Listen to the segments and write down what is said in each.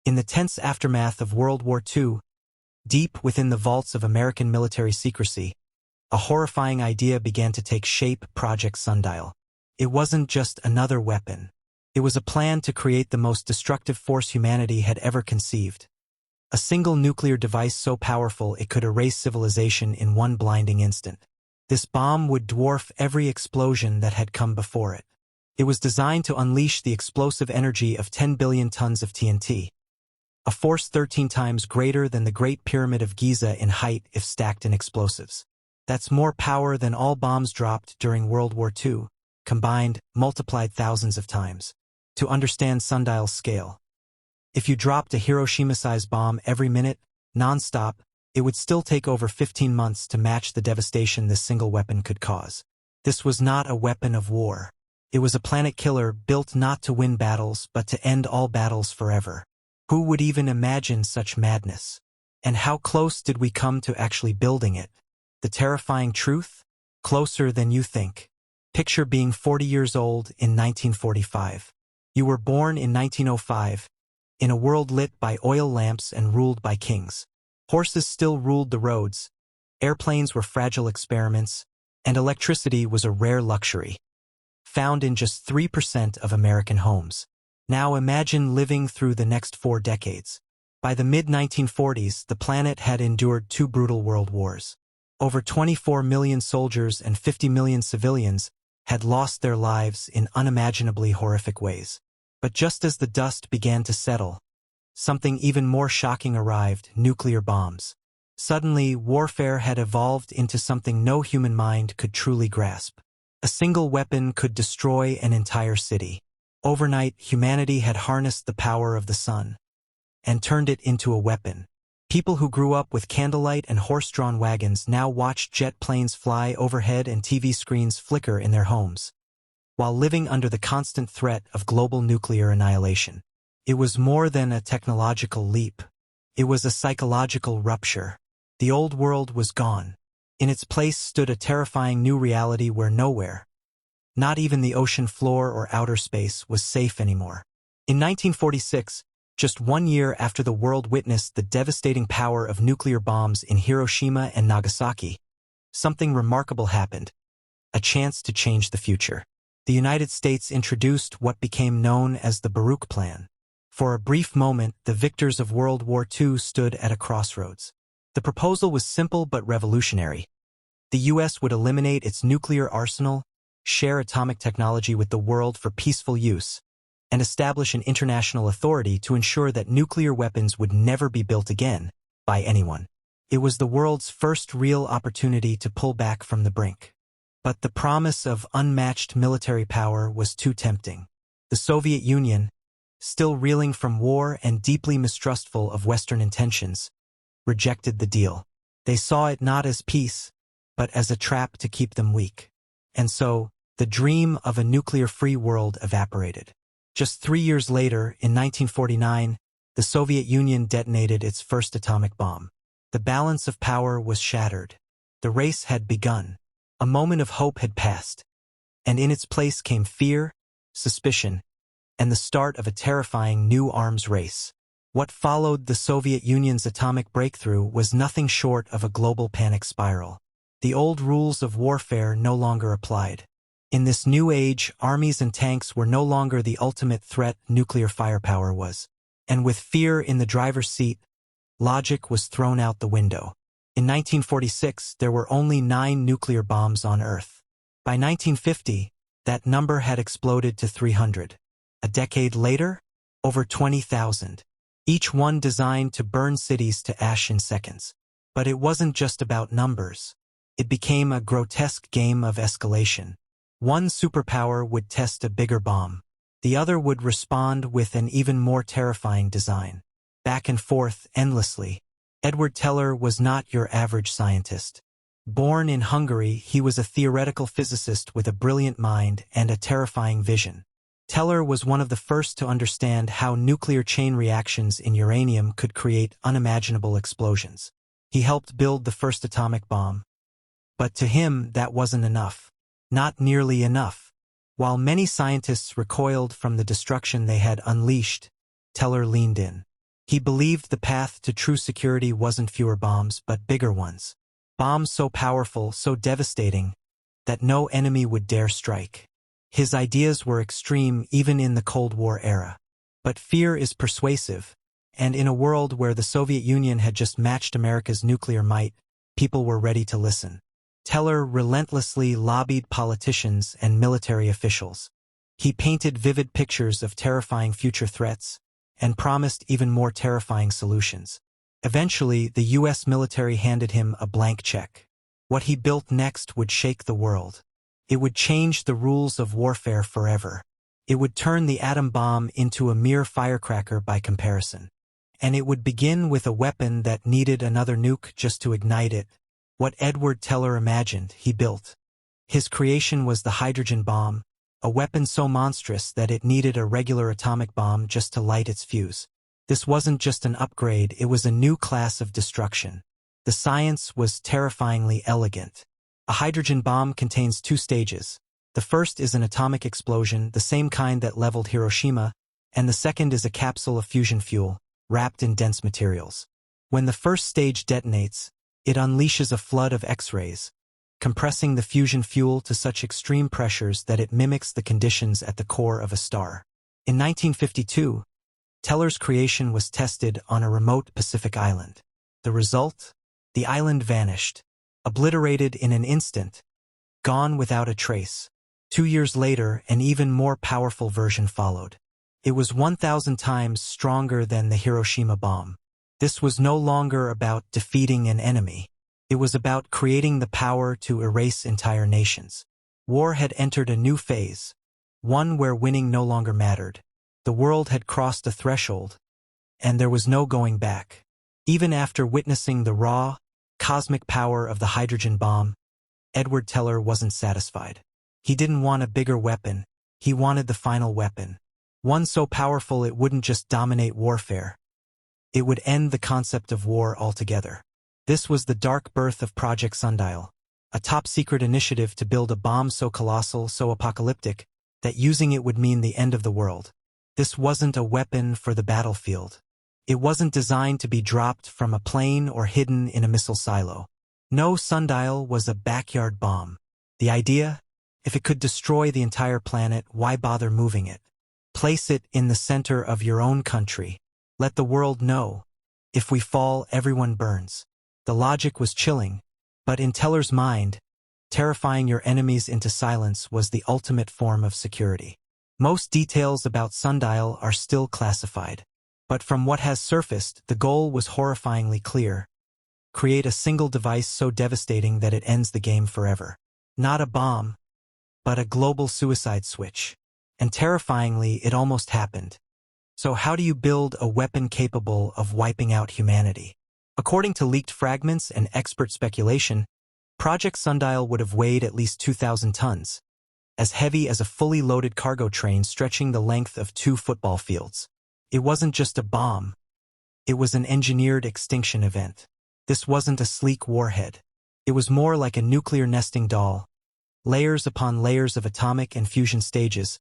In the tense aftermath of World War II, deep within the vaults of American military secrecy, a horrifying idea began to take shape: Project Sundial. It wasn't just another weapon. It was a plan to create the most destructive force humanity had ever conceived. A single nuclear device so powerful it could erase civilization in one blinding instant. This bomb would dwarf every explosion that had come before it. It was designed to unleash the explosive energy of 10 billion tons of TNT, a force 13 times greater than the Great Pyramid of Giza in height if stacked in explosives. That's more power than all bombs dropped during World War II, combined, multiplied thousands of times. To understand Sundial's scale, if you dropped a Hiroshima-sized bomb every minute, non-stop, it would still take over 15 months to match the devastation this single weapon could cause. This was not a weapon of war. It was a planet killer built not to win battles but to end all battles forever. Who would even imagine such madness? And how close did we come to actually building it? The terrifying truth? Closer than you think. Picture being 40 years old in 1945. You were born in 1905, in a world lit by oil lamps and ruled by kings. Horses still ruled the roads, airplanes were fragile experiments, and electricity was a rare luxury, found in just 3% of American homes. Now imagine living through the next 4 decades. By the mid-1940s, the planet had endured 2 brutal world wars. Over 24 million soldiers and 50 million civilians had lost their lives in unimaginably horrific ways. But just as the dust began to settle, something even more shocking arrived: nuclear bombs. Suddenly, warfare had evolved into something no human mind could truly grasp. A single weapon could destroy an entire city. Overnight, humanity had harnessed the power of the sun and turned it into a weapon. People who grew up with candlelight and horse-drawn wagons now watched jet planes fly overhead and TV screens flicker in their homes, while living under the constant threat of global nuclear annihilation. It was more than a technological leap. It was a psychological rupture. The old world was gone. In its place stood a terrifying new reality where nowhere, not even the ocean floor or outer space, was safe anymore. In 1946, just 1 year after the world witnessed the devastating power of nuclear bombs in Hiroshima and Nagasaki, something remarkable happened: a chance to change the future. The United States introduced what became known as the Baruch Plan. For a brief moment, the victors of World War II stood at a crossroads. The proposal was simple but revolutionary. The U.S. would eliminate its nuclear arsenal, share atomic technology with the world for peaceful use, and establish an international authority to ensure that nuclear weapons would never be built again by anyone. It was the world's first real opportunity to pull back from the brink. But the promise of unmatched military power was too tempting. The Soviet Union, still reeling from war and deeply mistrustful of Western intentions, rejected the deal. They saw it not as peace, but as a trap to keep them weak. And so, the dream of a nuclear-free world evaporated. Just 3 years later, in 1949, the Soviet Union detonated its first atomic bomb. The balance of power was shattered. The race had begun. A moment of hope had passed, and in its place came fear, suspicion, and the start of a terrifying new arms race. What followed the Soviet Union's atomic breakthrough was nothing short of a global panic spiral. The old rules of warfare no longer applied. In this new age, armies and tanks were no longer the ultimate threat nuclear firepower was. And with fear in the driver's seat, logic was thrown out the window. In 1946, there were only 9 nuclear bombs on Earth. By 1950, that number had exploded to 300. A decade later, over 20,000. Each one designed to burn cities to ash in seconds. But it wasn't just about numbers. It became a grotesque game of escalation. One superpower would test a bigger bomb. The other would respond with an even more terrifying design. Back and forth, endlessly. Edward Teller was not your average scientist. Born in Hungary, he was a theoretical physicist with a brilliant mind and a terrifying vision. Teller was one of the first to understand how nuclear chain reactions in uranium could create unimaginable explosions. He helped build the first atomic bomb. But to him, that wasn't enough. Not nearly enough. While many scientists recoiled from the destruction they had unleashed, Teller leaned in. He believed the path to true security wasn't fewer bombs, but bigger ones. Bombs so powerful, so devastating, that no enemy would dare strike. His ideas were extreme even in the Cold War era. But fear is persuasive, and in a world where the Soviet Union had just matched America's nuclear might, people were ready to listen. Teller relentlessly lobbied politicians and military officials. He painted vivid pictures of terrifying future threats and promised even more terrifying solutions. Eventually, the U.S. military handed him a blank check. What he built next would shake the world. It would change the rules of warfare forever. It would turn the atom bomb into a mere firecracker by comparison. And it would begin with a weapon that needed another nuke just to ignite it. What Edward Teller imagined, he built. His creation was the hydrogen bomb, a weapon so monstrous that it needed a regular atomic bomb just to light its fuse. This wasn't just an upgrade, it was a new class of destruction. The science was terrifyingly elegant. A hydrogen bomb contains two stages. The first is an atomic explosion, the same kind that leveled Hiroshima, and the second is a capsule of fusion fuel, wrapped in dense materials. When the first stage detonates, it unleashes a flood of X-rays, compressing the fusion fuel to such extreme pressures that it mimics the conditions at the core of a star. In 1952, Teller's creation was tested on a remote Pacific island. The result? The island vanished, obliterated in an instant, gone without a trace. 2 years later, an even more powerful version followed. It was 1,000 times stronger than the Hiroshima bomb. This was no longer about defeating an enemy. It was about creating the power to erase entire nations. War had entered a new phase, one where winning no longer mattered. The world had crossed a threshold, and there was no going back. Even after witnessing the raw, cosmic power of the hydrogen bomb, Edward Teller wasn't satisfied. He didn't want a bigger weapon, he wanted the final weapon. One so powerful it wouldn't just dominate warfare. It would end the concept of war altogether. This was the dark birth of Project Sundial, a top-secret initiative to build a bomb so colossal, so apocalyptic, that using it would mean the end of the world. This wasn't a weapon for the battlefield. It wasn't designed to be dropped from a plane or hidden in a missile silo. No, Sundial was a backyard bomb. The idea? If it could destroy the entire planet, why bother moving it? Place it in the center of your own country. Let the world know. If we fall, everyone burns. The logic was chilling, but in Teller's mind, terrifying your enemies into silence was the ultimate form of security. Most details about Sundial are still classified, but from what has surfaced, the goal was horrifyingly clear. Create a single device so devastating that it ends the game forever. Not a bomb, but a global suicide switch. And terrifyingly, it almost happened. So how do you build a weapon capable of wiping out humanity? According to leaked fragments and expert speculation, Project Sundial would have weighed at least 2,000 tons, as heavy as a fully loaded cargo train stretching the length of 2 football fields. It wasn't just a bomb. It was an engineered extinction event. This wasn't a sleek warhead. It was more like a nuclear nesting doll, layers upon layers of atomic and fusion stages,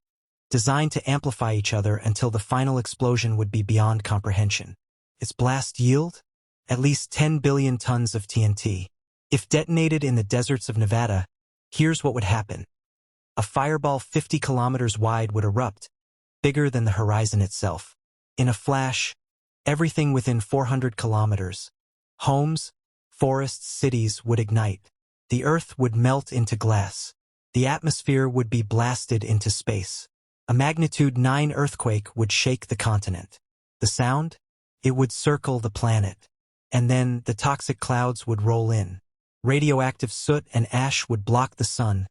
designed to amplify each other until the final explosion would be beyond comprehension. Its blast yield? At least 10 billion tons of TNT. If detonated in the deserts of Nevada, here's what would happen. A fireball 50 kilometers wide would erupt, bigger than the horizon itself. In a flash, everything within 400 kilometers, homes, forests, cities would ignite. The earth would melt into glass. The atmosphere would be blasted into space. A magnitude 9 earthquake would shake the continent. The sound? It would circle the planet. And then the toxic clouds would roll in. Radioactive soot and ash would block the sun,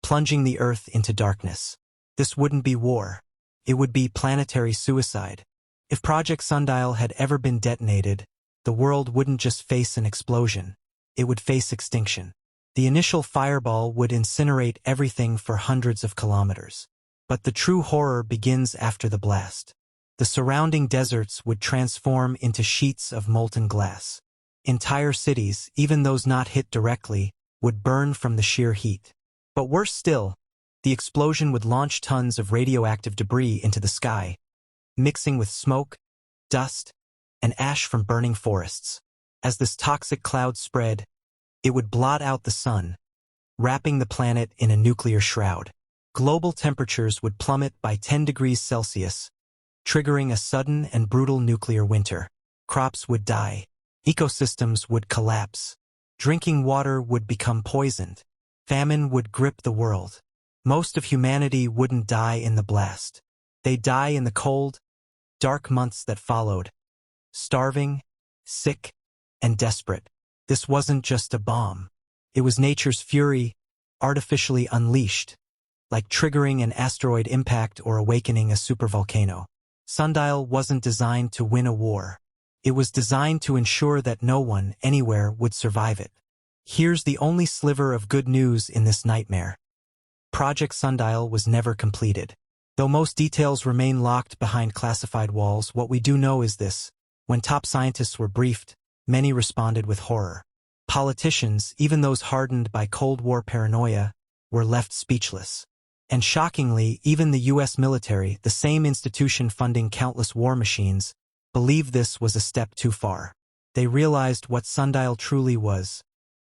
plunging the earth into darkness. This wouldn't be war. It would be planetary suicide. If Project Sundial had ever been detonated, the world wouldn't just face an explosion. It would face extinction. The initial fireball would incinerate everything for hundreds of kilometers. But the true horror begins after the blast. The surrounding deserts would transform into sheets of molten glass. Entire cities, even those not hit directly, would burn from the sheer heat. But worse still, the explosion would launch tons of radioactive debris into the sky, mixing with smoke, dust, and ash from burning forests. As this toxic cloud spread, it would blot out the sun, wrapping the planet in a nuclear shroud. Global temperatures would plummet by 10 degrees Celsius, triggering a sudden and brutal nuclear winter. Crops would die. Ecosystems would collapse. Drinking water would become poisoned. Famine would grip the world. Most of humanity wouldn't die in the blast. They'd die in the cold, dark months that followed, starving, sick, and desperate. This wasn't just a bomb. It was nature's fury, artificially unleashed, like triggering an asteroid impact or awakening a supervolcano. Sundial wasn't designed to win a war. It was designed to ensure that no one, anywhere, would survive it. Here's the only sliver of good news in this nightmare. Project Sundial was never completed. Though most details remain locked behind classified walls, what we do know is this. When top scientists were briefed, many responded with horror. Politicians, even those hardened by Cold War paranoia, were left speechless. And shockingly, even the U.S. military, the same institution funding countless war machines, believed this was a step too far. They realized what Sundial truly was.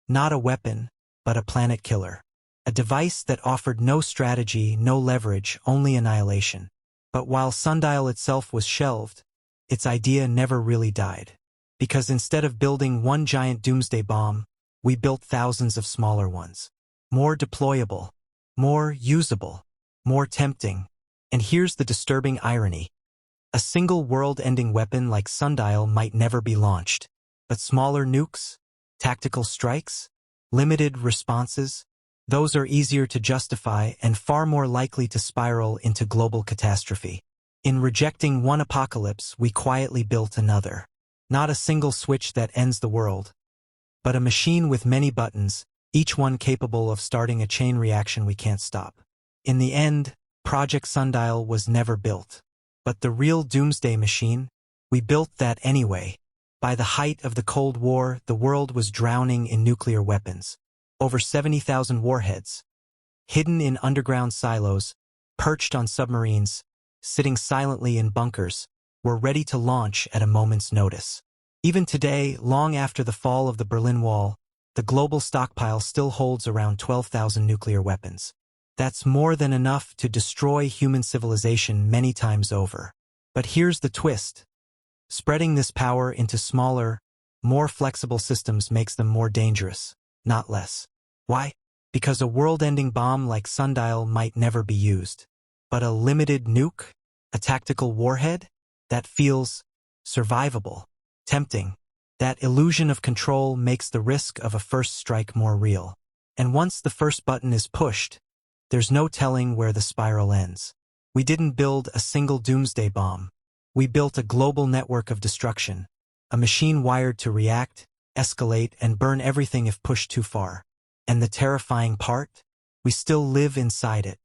Not a weapon, but a planet killer. A device that offered no strategy, no leverage, only annihilation. But while Sundial itself was shelved, its idea never really died. Because instead of building one giant doomsday bomb, we built thousands of smaller ones. More deployable, more usable, more tempting. And here's the disturbing irony. A single world-ending weapon like Sundial might never be launched. But smaller nukes, tactical strikes, limited responses, those are easier to justify and far more likely to spiral into global catastrophe. In rejecting one apocalypse, we quietly built another. Not a single switch that ends the world, but a machine with many buttons, each one capable of starting a chain reaction we can't stop. In the end, Project Sundial was never built. But the real Doomsday machine, we built that anyway. By the height of the Cold War, the world was drowning in nuclear weapons. Over 70,000 warheads, hidden in underground silos, perched on submarines, sitting silently in bunkers, were ready to launch at a moment's notice. Even today, long after the fall of the Berlin Wall, the global stockpile still holds around 12,000 nuclear weapons. That's more than enough to destroy human civilization many times over. But here's the twist. Spreading this power into smaller, more flexible systems makes them more dangerous, not less. Why? Because a world-ending bomb like Sundial might never be used. But a limited nuke, a tactical warhead, that feels survivable, tempting. That illusion of control makes the risk of a first strike more real. And once the first button is pushed, there's no telling where the spiral ends. We didn't build a single doomsday bomb. We built a global network of destruction, a machine wired to react, escalate, and burn everything if pushed too far. And the terrifying part? We still live inside it.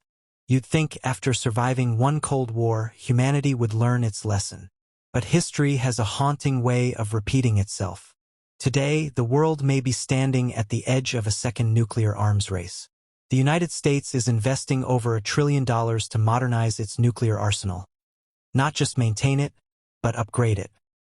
You'd think after surviving one Cold War, humanity would learn its lesson. But history has a haunting way of repeating itself. Today, the world may be standing at the edge of a second nuclear arms race. The United States is investing over $1 trillion to modernize its nuclear arsenal. Not just maintain it, but upgrade it.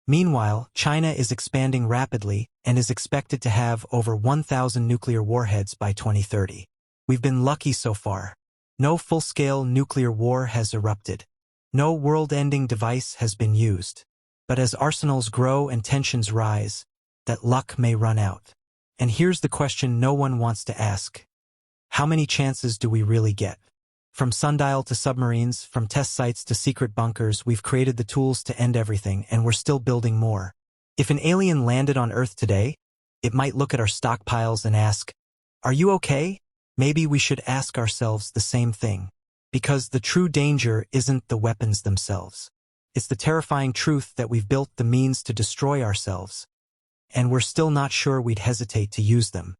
Meanwhile, China is expanding rapidly and is expected to have over 1,000 nuclear warheads by 2030. We've been lucky so far. No full-scale nuclear war has erupted. No world-ending device has been used. But as arsenals grow and tensions rise, that luck may run out. And here's the question no one wants to ask. How many chances do we really get? From Sundial to submarines, from test sites to secret bunkers, we've created the tools to end everything, and we're still building more. If an alien landed on Earth today, it might look at our stockpiles and ask, "Are you okay?" Maybe we should ask ourselves the same thing. Because the true danger isn't the weapons themselves. It's the terrifying truth that we've built the means to destroy ourselves. And we're still not sure we'd hesitate to use them.